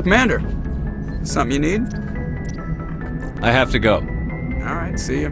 Commander, something you need? I have to go. Alright, see ya.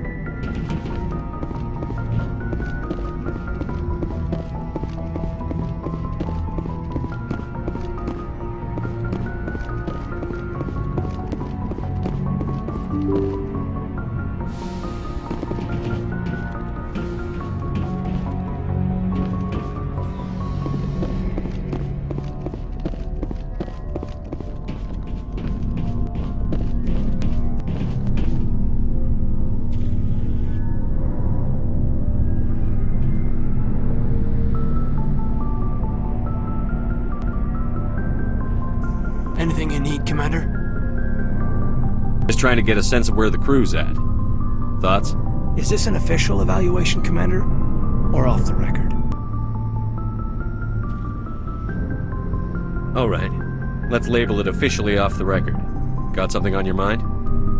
Anything you need, Commander? Just trying to get a sense of where the crew's at. Thoughts? Is this an official evaluation, Commander? Or off the record? All right. Let's label it officially off the record. Got something on your mind?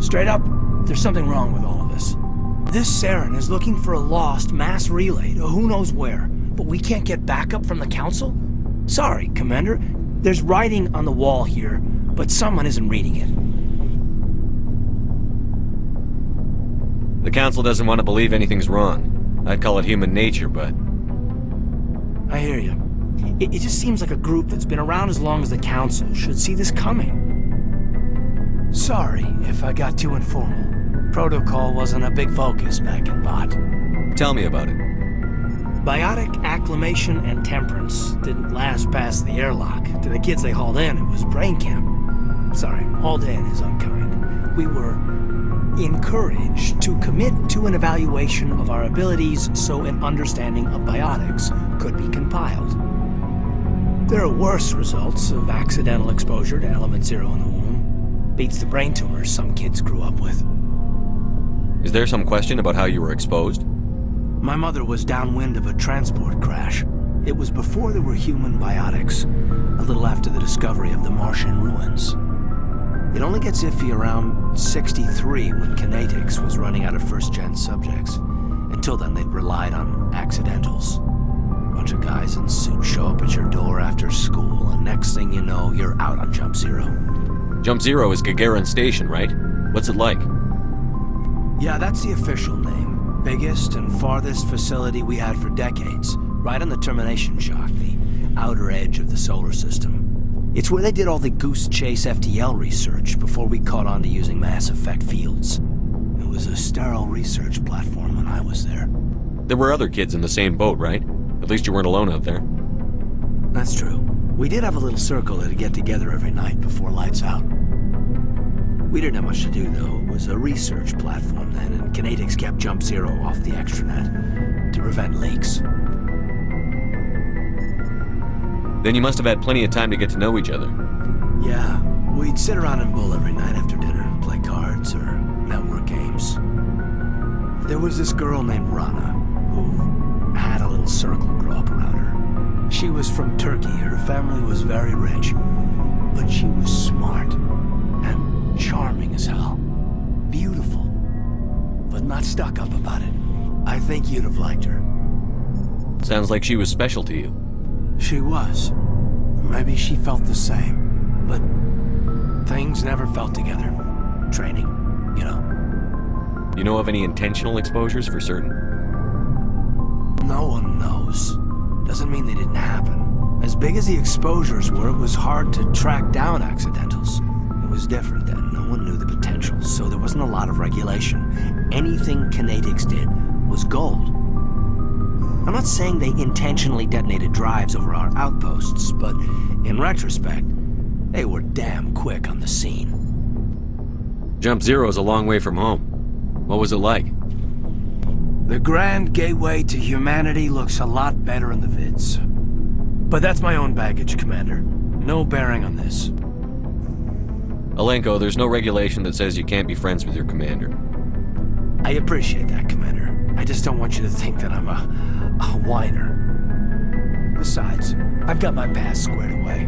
Straight up, there's something wrong with all of this. This Saren is looking for a lost mass relay to who knows where, but we can't get backup from the Council? Sorry, Commander. There's writing on the wall here, but someone isn't reading it. The Council doesn't want to believe anything's wrong. I'd call it human nature, but... I hear you. It just seems like a group that's been around as long as the Council should see this coming. Sorry if I got too informal. Protocol wasn't a big focus back in Bot. Tell me about it. Biotic acclimation and temperance didn't last past the airlock. To the kids they hauled in, it was brain camp. Sorry, hauled in is unkind. We were encouraged to commit to an evaluation of our abilities so an understanding of biotics could be compiled. There are worse results of accidental exposure to element 0 in the womb. Beats the brain tumors some kids grew up with. Is there some question about how you were exposed? My mother was downwind of a transport crash. It was before there were human biotics, a little after the discovery of the Martian ruins. It only gets iffy around 63 when kinetics was running out of first-gen subjects. Until then, they'd relied on accidentals. A bunch of guys in suits show up at your door after school, and next thing you know, you're out on Jump Zero. Jump Zero is Gagarin Station, right? What's it like? Yeah, that's the official name. Biggest and farthest facility we had for decades. Right on the termination shock, the outer edge of the solar system. It's where they did all the Goose Chase FTL research before we caught on to using mass effect fields. It was a sterile research platform when I was there. There were other kids in the same boat, right? At least you weren't alone out there. That's true. We did have a little circle that'd get together every night before lights out. We didn't have much to do, though. It was a research platform then, and kinetics kept Jump Zero off the extranet to prevent leaks. Then you must have had plenty of time to get to know each other. Yeah, we'd sit around and bull every night after dinner, play cards or network games. There was this girl named Rana, who had a little circle grow up around her. She was from Turkey. Her family was very rich, but she was smart and charming as hell. Beautiful, but not stuck up about it. I think you'd have liked her. Sounds like she was special to you. She was. Maybe she felt the same, but things never felt together. Training, you know. You know of any intentional exposures for certain? No one knows. Doesn't mean they didn't happen. As big as the exposures were, it was hard to track down accidentals. It was different then. No one knew the potential, so there wasn't a lot of regulation. Anything kinetics did was gold. I'm not saying they intentionally detonated drives over our outposts, but in retrospect, they were damn quick on the scene. Jump Zero is a long way from home. What was it like? The grand gateway to humanity looks a lot better in the vids. But that's my own baggage, Commander. No bearing on this. Alenko, there's no regulation that says you can't be friends with your commander. I appreciate that, Commander. I just don't want you to think that I'm a whiner. Besides, I've got my past squared away.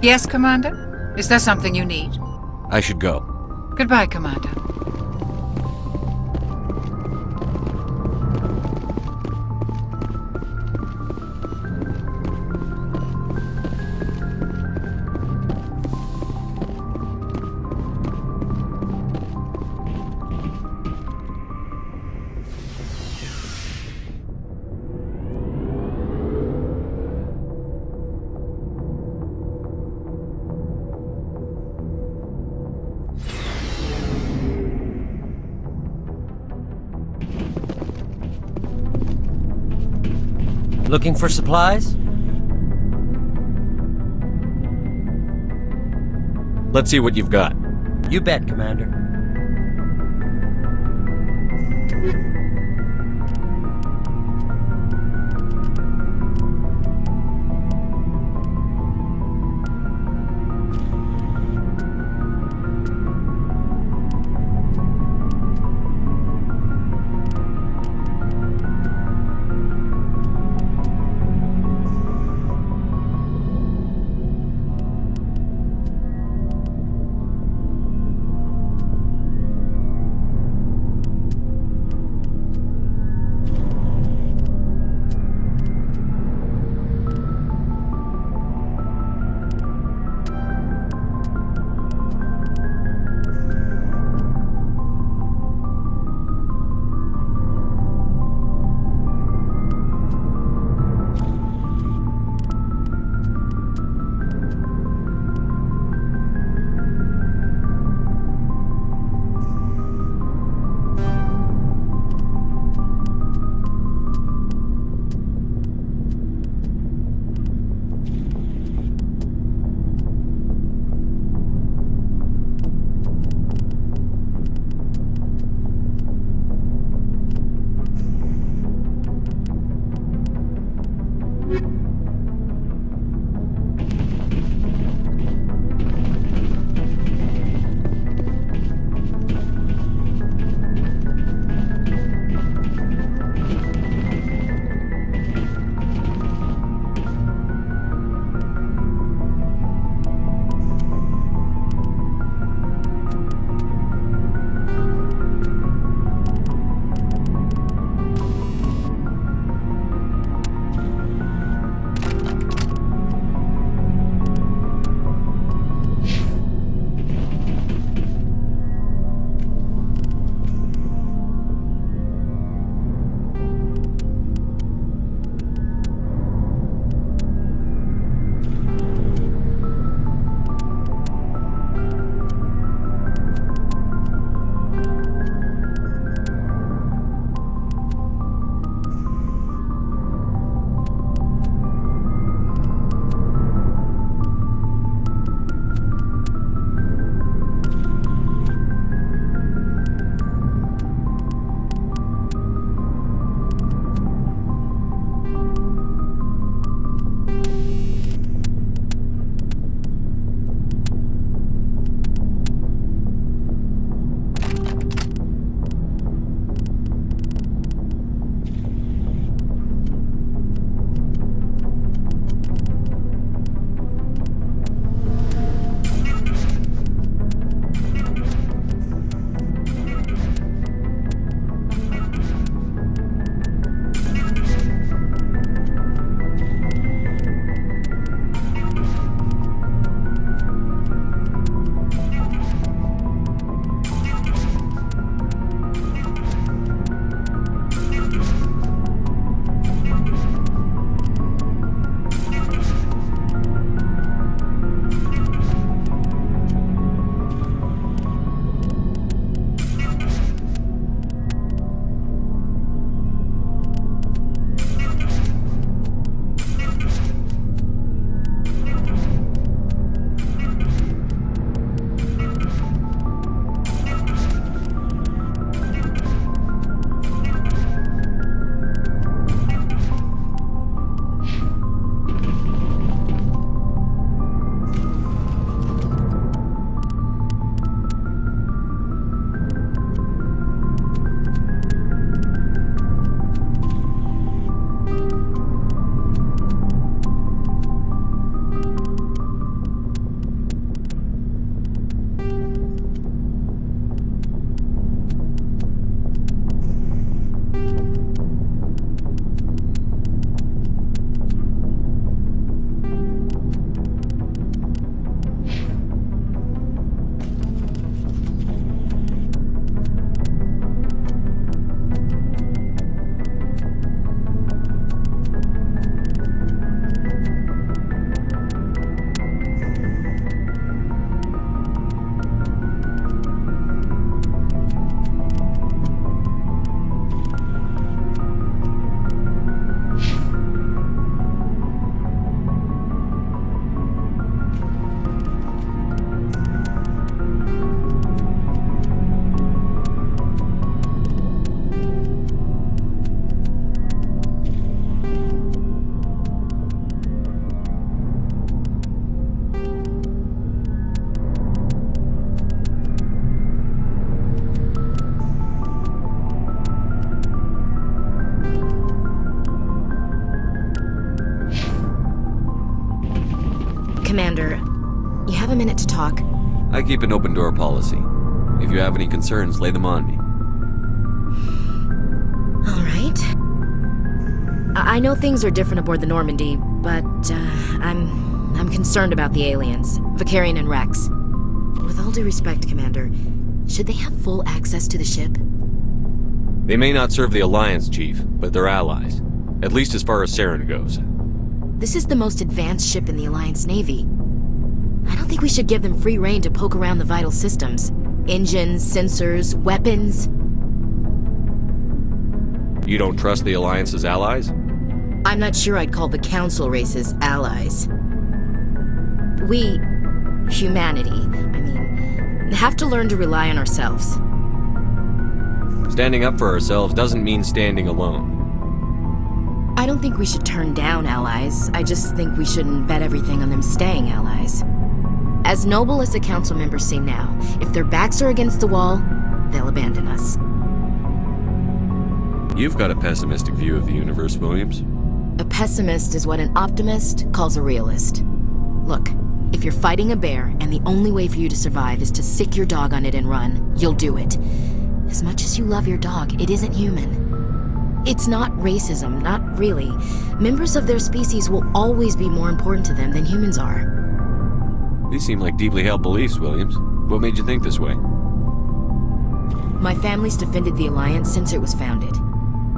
Yes, Commander? Is there something you need? I should go. Goodbye, Commander. Looking for supplies? Let's see what you've got. You bet, Commander. talk? I keep an open door policy. If you have any concerns, lay them on me. All right. I know things are different aboard the Normandy, but I'm concerned about the aliens, Vicarian and Rex. With all due respect, Commander, should they have full access to the ship? They may not serve the Alliance, Chief, but they're allies. At least as far as Saren goes. This is the most advanced ship in the Alliance Navy. I don't think we should give them free rein to poke around the vital systems. Engines, sensors, weapons. You don't trust the Alliance's allies? I'm not sure I'd call the Council races allies. We, humanity, have to learn to rely on ourselves. Standing up for ourselves doesn't mean standing alone. I don't think we should turn down allies. I just think we shouldn't bet everything on them staying allies. As noble as the Council members seem now, if their backs are against the wall, they'll abandon us. You've got a pessimistic view of the universe, Williams. A pessimist is what an optimist calls a realist. Look, if you're fighting a bear and the only way for you to survive is to sick your dog on it and run, you'll do it. As much as you love your dog, it isn't human. It's not racism, not really. Members of their species will always be more important to them than humans are. These seem like deeply held beliefs, Williams. What made you think this way? My family's defended the Alliance since it was founded.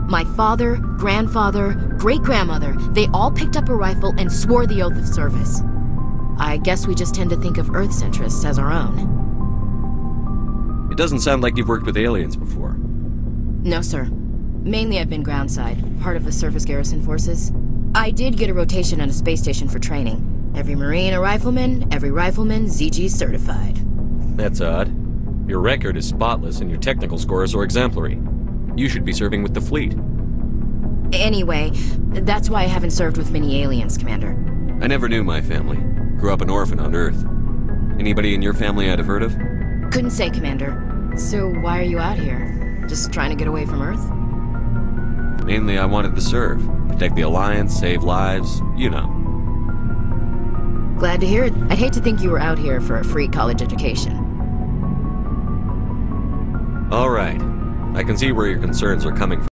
My father, grandfather, great-grandmother, they all picked up a rifle and swore the oath of service. I guess we just tend to think of Earth-centrists as our own. It doesn't sound like you've worked with aliens before. No, sir. Mainly I've been groundside, part of the surface garrison forces. I did get a rotation on a space station for training. Every Marine a rifleman, every rifleman ZG certified. That's odd. Your record is spotless and your technical scores are exemplary. You should be serving with the fleet. Anyway, that's why I haven't served with many aliens, Commander. I never knew my family. Grew up an orphan on Earth. Anybody in your family I'd have heard of? Couldn't say, Commander. So why are you out here? Just trying to get away from Earth? Mainly I wanted to serve. Protect the Alliance, save lives, you know. Glad to hear it. I'd hate to think you were out here for a free college education. All right. I can see where your concerns are coming from.